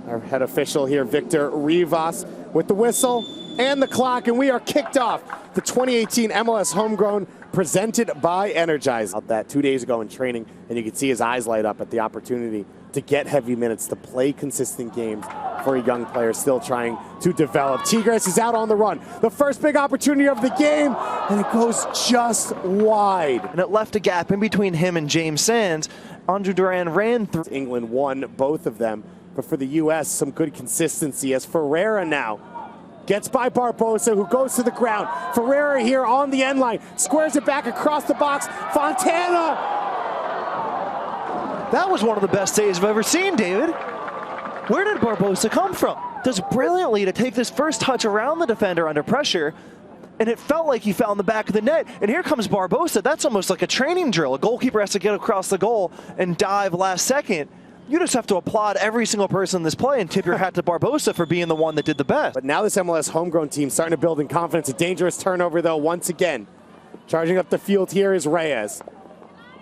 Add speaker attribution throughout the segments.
Speaker 1: Our head official here, Victor Rivas, with the whistle and the clock, and we are kicked off the 2018 MLS Homegrown presented by Energizer. Out that 2 days ago in training, and you can see his eyes light up at the opportunity to get heavy minutes, to play consistent games for a young player still trying to develop. Tigres is out on the run. The first big opportunity of the game, and it goes just wide.
Speaker 2: And it left a gap in between him and James Sands. Andre Duran ran through.
Speaker 1: England won both of them, but for the U.S., some good consistency as Ferreira now gets by Barbosa, who goes to the ground. Ferreira here on the end line, squares it back across the box. Fontana!
Speaker 2: That was one of the best saves I've ever seen, David. Where did Barbosa come from? Does brilliantly to take this first touch around the defender under pressure, and it felt like he found the back of the net. And here comes Barbosa. That's almost like a training drill. A goalkeeper has to get across the goal and dive last second. You just have to applaud every single person in this play and tip your hat to Barbosa for being the one that did the best.
Speaker 1: But now this MLS homegrown team starting to build in confidence. A dangerous turnover, though, once again. Charging up the field here is Reyes.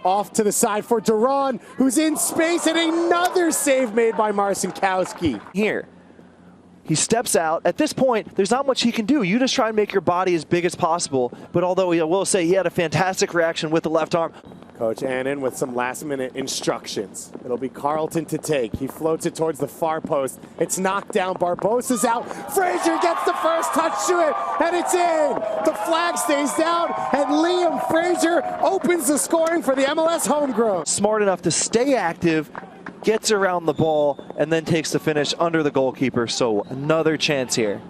Speaker 1: Off to the side for Duran, who's in space, and another save made by Marcinkowski.
Speaker 2: Here, he steps out. At this point, there's not much he can do. You just try and make your body as big as possible. But although I will say he had a fantastic reaction with the left arm.
Speaker 1: Coach Annan with some last-minute instructions. It'll be Carlton to take. He floats it towards the far post. It's knocked down. Barbosa's out. Frazier gets the first touch to it, and it's in. The flag stays down, and Liam Frazier opens the scoring for the MLS Homegrown.
Speaker 2: Smart enough to stay active, gets around the ball, and then takes the finish under the goalkeeper. So another chance here.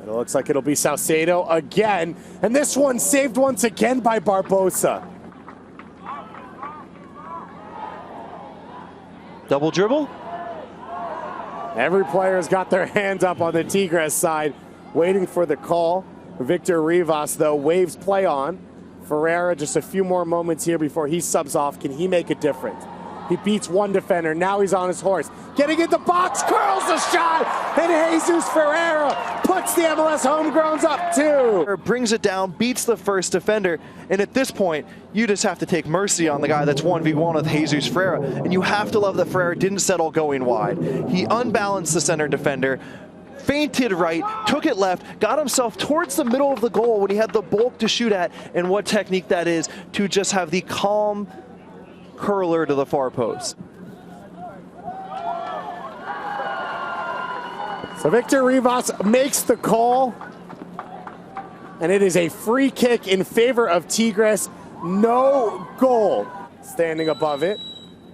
Speaker 1: It looks like it'll be Saucedo again, and this one saved once again by Barbosa.
Speaker 2: Double dribble?
Speaker 1: Every player's got their hands up on the Tigres side, waiting for the call. Victor Rivas, though, waves play on. Ferreira, just a few more moments here before he subs off. Can he make a difference? He beats one defender. Now he's on his horse. Getting in the box, curls the shot, and Jesus Ferreira puts the MLS Homegrowns up two.
Speaker 2: Brings it down, beats the first defender, and at this point, you just have to take mercy on the guy that's 1v1 with Jesus Ferreira. And you have to love that Ferreira didn't settle going wide. He unbalanced the center defender, feinted right, took it left, got himself towards the middle of the goal when he had the bulk to shoot at, and what technique that is to just have the calm curler to the far post.
Speaker 1: So Victor Rivas makes the call, and it is a free kick in favor of Tigres. No goal. Standing above it,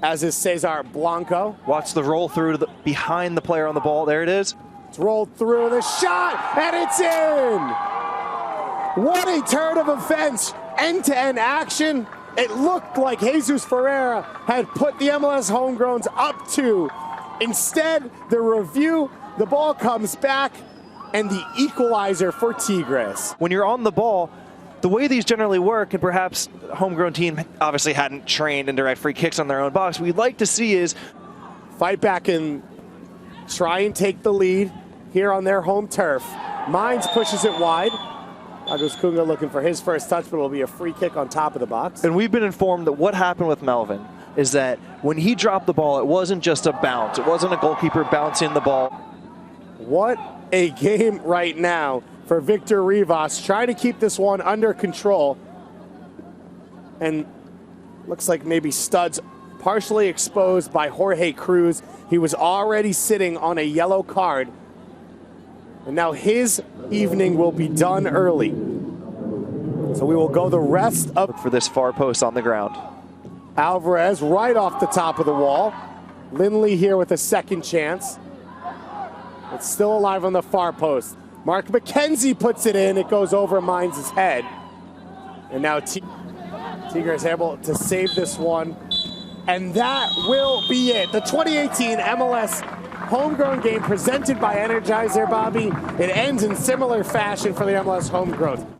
Speaker 1: as is Cesar Blanco.
Speaker 2: Watch the roll through to behind the player on the ball. There it is.
Speaker 1: It's rolled through, the shot, and it's in! What a turn of events. End-to-end action. It looked like Jesus Ferreira had put the MLS Homegrowns up two. Instead, the review, the ball comes back, and the equalizer for Tigres.
Speaker 2: When you're on the ball, the way these generally work, and perhaps the homegrown team obviously hadn't trained in direct free kicks on their own box, what we'd like to see is
Speaker 1: fight back and try and take the lead here on their home turf. Mines pushes it wide. Agus Kunga looking for his first touch, but it'll be a free kick on top of the box.
Speaker 2: And we've been informed that what happened with Melvin is that when he dropped the ball, it wasn't just a bounce. It wasn't a goalkeeper bouncing the ball.
Speaker 1: What a game right now for Victor Rivas, trying to keep this one under control. And looks like maybe studs partially exposed by Jorge Cruz. He was already sitting on a yellow card. And now his evening will be done early. So we will go the rest of...
Speaker 2: For this far post on the ground.
Speaker 1: Alvarez right off the top of the wall. Lindley here with a second chance. It's still alive on the far post. Mark McKenzie puts it in. It goes over Mines' head. And now Tigres able to save this one. And that will be it. The 2018 MLS Homegrown Game presented by Energizer, Bobby. It ends in similar fashion for the MLS Homegrown.